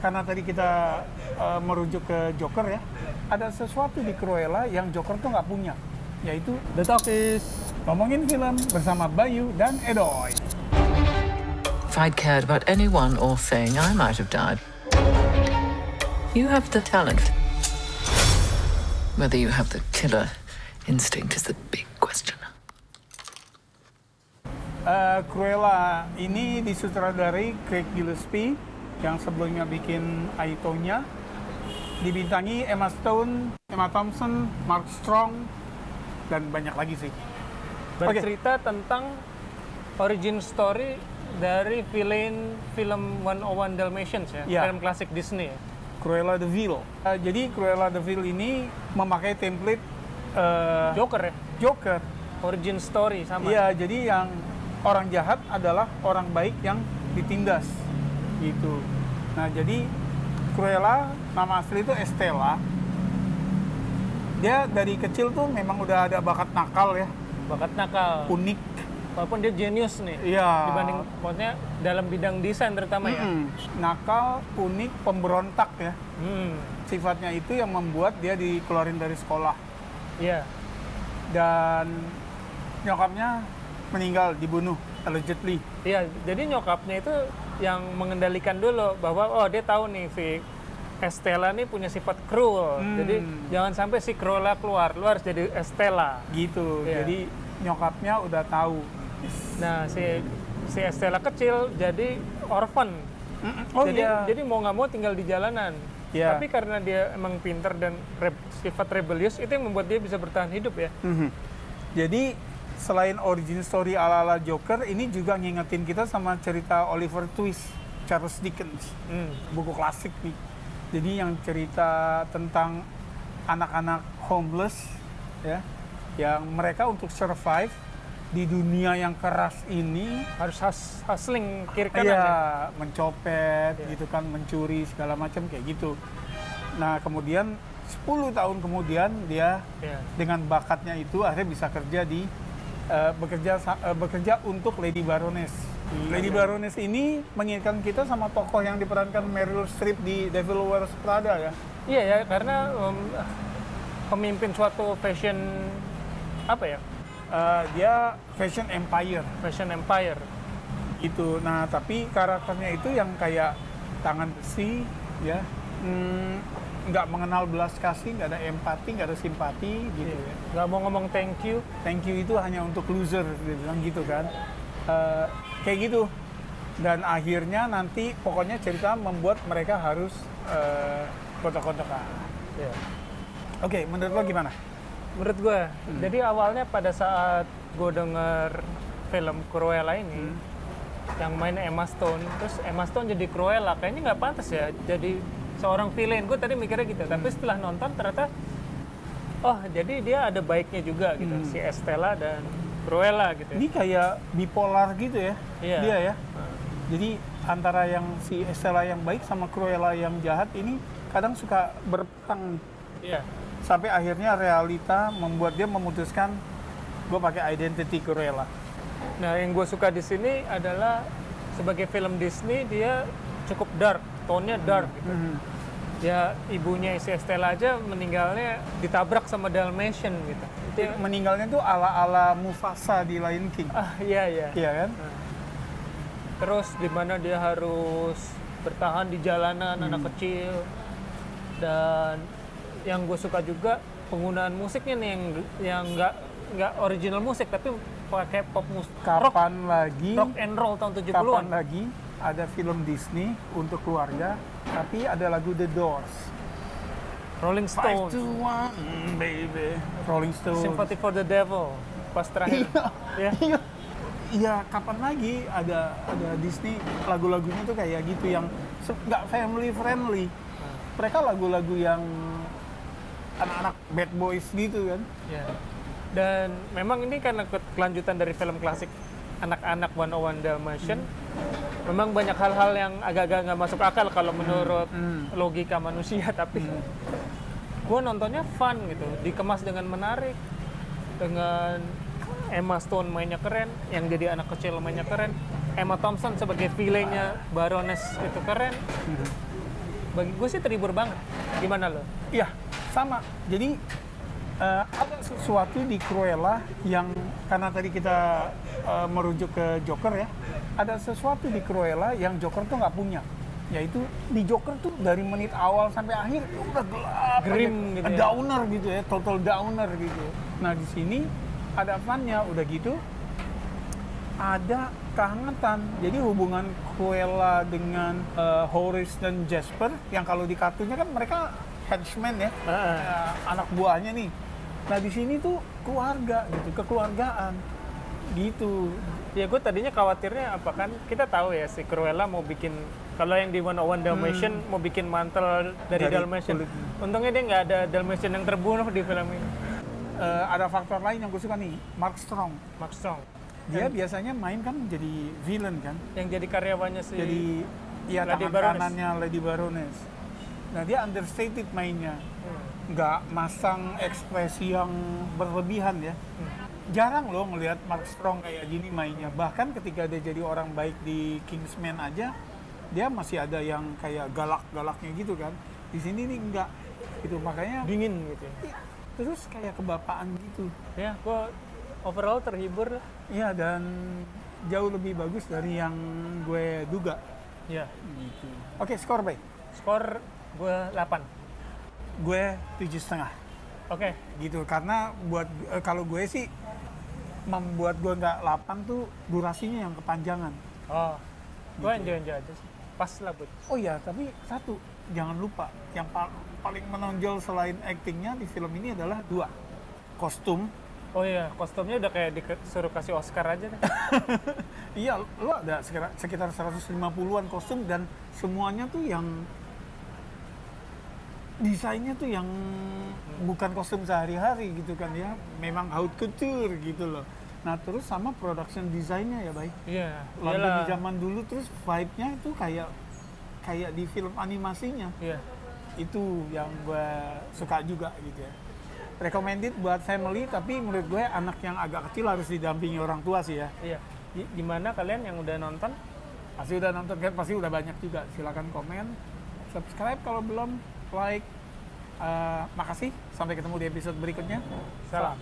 karena tadi kita merujuk ke Joker ya, ada sesuatu di Cruella yang Joker tuh nggak punya, yaitu The Talkies. ngomongin film bersama Bayu dan Edoy. If I'd cared about anyone or thing, I might have died. You have the talent. Whether you have the killer instinct is the big question. Cruella ini disutradarai Craig Gillespie yang sebelumnya bikin Aitonya, dibintangi Emma Stone, Emma Thompson, Mark Strong, dan banyak lagi sih. Bercerita tentang origin story dari villain film 101 Dalmatians ya, Ya. film klasik Disney ya. Cruella de Vil. Jadi Cruella de Vil ini memakai template Joker ya, Joker. origin story sama. Iya, jadi yang orang jahat adalah orang baik yang ditindas gitu. Nah, jadi Cruella nama asli itu Estella. Dia dari kecil tuh memang udah ada bakat nakal ya, Bakat nakal. unik. Walaupun dia genius nih. Iya. Dibanding maksudnya dalam bidang desain terutama ya. Nakal, unik, pemberontak ya. Hmm. Sifatnya itu yang membuat dia dikeluarin dari sekolah. Iya. Dan nyokapnya meninggal, dibunuh, allegedly. Iya, jadi nyokapnya itu yang mengendalikan dulu bahwa oh dia tahu nih si Estella nih punya sifat cruel. Jadi jangan sampai si Cruella keluar, lu harus jadi Estella. Gitu. Iya. Jadi nyokapnya udah tahu. Nah, si Estella kecil jadi orphan. Oh jadi iya. jadi mau nggak mau tinggal di jalanan. Iya. Tapi karena dia emang pinter dan sifat rebellious, itu yang membuat dia bisa bertahan hidup ya. Jadi selain origin story ala-ala Joker, ini juga ngingetin kita sama cerita Oliver Twist, Charles Dickens, buku klasik nih. Jadi yang cerita tentang anak-anak homeless, ya, yang mereka untuk survive di dunia yang keras ini, Harus hustling kiri kanan ya. ya, mencopet, Iya. gitu kan, mencuri segala macam kayak gitu. Nah kemudian 10 tahun kemudian dia Iya. dengan bakatnya itu akhirnya bisa kerja di bekerja untuk Lady Baroness. Lady Baroness ini mengingatkan kita sama tokoh yang diperankan Meryl Streep di Devil Wears Prada ya. Iya ya, karena pemimpin suatu fashion apa ya? Dia fashion empire Fashion empire. itu. Nah tapi karakternya itu yang kayak tangan besi ya, nggak mengenal belas kasih, nggak ada empati, nggak ada simpati gitu ya. Nggak mau ngomong thank you. Thank you itu hanya untuk loser, dia bilang gitu kan. Kayak gitu. Dan akhirnya nanti pokoknya cerita membuat mereka harus kotak-kotakan. Ya. Oke, menurut lo gimana? Menurut gue, jadi awalnya pada saat gue denger film Cruella ini, yang main Emma Stone, terus Emma Stone jadi Cruella, kayaknya nggak pantas ya jadi seorang villain. Gue tadi mikirnya gitu, tapi setelah nonton ternyata, oh jadi dia ada baiknya juga gitu, si Estella dan Cruella gitu. Ini kayak bipolar gitu ya, Iya. dia ya. Jadi antara yang si Estella yang baik sama Cruella yang jahat ini kadang suka berperang. Iya. Sampai akhirnya realita membuat dia memutuskan, gue pakai identity Cruella. Nah, yang gue suka di sini adalah sebagai film Disney dia cukup dark, tone-nya dark gitu. Ya ibunya si Estella aja meninggalnya ditabrak sama Dalmatian gitu. Itu yang, Meninggalnya tuh ala-ala Mufasa di Lion King. iya iya. Iya kan? Terus di mana dia harus bertahan di jalanan anak kecil. Dan yang gue suka juga penggunaan musiknya nih yang nggak original musik tapi pakai pop musik. Kapan lagi? Rock and roll tahun 70-an. Kapan lagi ada film Disney untuk keluarga, tapi ada lagu The Doors. Rolling 5, Stones. 2, 1, baby. Rolling Stones. Sympathy for the Devil pas terakhir. Ya. Iya. Iya, kapan lagi ada Disney lagu-lagunya tuh kayak gitu yang nggak family friendly. Mereka lagu-lagu yang anak-anak bad boys gitu kan. Ya. Dan memang ini karena kelanjutan dari film klasik anak-anak 101 Dalmatian. Memang banyak hal-hal yang agak-agak nggak masuk akal kalau menurut logika manusia, tapi gue nontonnya fun gitu, dikemas dengan menarik, dengan Emma Stone mainnya keren, yang jadi anak kecil mainnya keren, Emma Thompson sebagai villainnya Baroness itu keren. bagi gue sih terhibur banget. Gimana lo? Iya, sama. Jadi ada sesuatu di Cruella yang karena tadi kita merujuk ke Joker ya, ada sesuatu di Cruella yang Joker tuh nggak punya, yaitu di Joker tuh dari menit awal sampai akhir udah gelap, Grim gitu ya. downer gitu ya, total downer gitu. Nah di sini ada funnya, udah gitu ada kehangatan. Jadi hubungan Cruella dengan Horace dan Jasper yang kalau di kartunya kan mereka henchmen ya, anak buahnya nih. Nah di sini tuh keluarga gitu, kekeluargaan gitu. Ya gue tadinya khawatirnya apa kan, kita tahu ya si Cruella mau bikin, kalau yang di 101 Dalmatian mau bikin mantel dari Dalmatian. kulit. Untungnya dia nggak ada Dalmatian yang terbunuh di film ini. Ada faktor lain yang gue suka nih, Mark Strong. Mark Strong. Dia biasanya main kan jadi villain kan, Yang jadi karyawannya si jadi ya Lady tangan Baroness. kanannya Lady Baroness. Nah dia understated mainnya, nggak masang ekspresi yang berlebihan ya. Jarang loh ngelihat Mark Strong kayak gini mainnya. Bahkan ketika dia jadi orang baik di Kingsman aja, dia masih ada yang kayak galak-galaknya gitu kan. Di sini nih enggak. Itu makanya dingin gitu ya. iya, terus kayak kebapaan gitu. Ya, gue overall terhibur lah. Iya, dan jauh lebih bagus dari yang gue duga. Ya, Gitu. Oke, skor baik. skor gue 8. Gue 7,5. Oke, Gitu. Karena buat kalau gue sih membuat gue nggak 8 tuh durasinya yang kepanjangan. oh, gue Gitu. enjoy aja sih. Pas lah buat. Oh iya, tapi satu jangan lupa yang paling menonjol selain aktingnya di film ini adalah 2 kostum. Oh iya, kostumnya udah kayak disuruh kasih Oscar aja deh. Iya, lo ada sekitar 150-an kostum dan semuanya tuh yang desainnya tuh yang bukan kostum sehari-hari gitu kan ya, memang haute couture gitu loh. Nah terus sama production desainnya ya baik. Iya, London di iyalah. zaman dulu terus vibe-nya itu kayak di film animasinya. Iya. Itu yang gue suka juga gitu ya. Recommended buat family, tapi menurut gue anak yang agak kecil harus didampingi orang tua sih ya. Iya. Gimana kalian yang udah nonton? Pasti udah nonton kan, pasti udah banyak juga. Silakan komen, subscribe kalau belum, like. Makasih, sampai ketemu di episode berikutnya. Salam.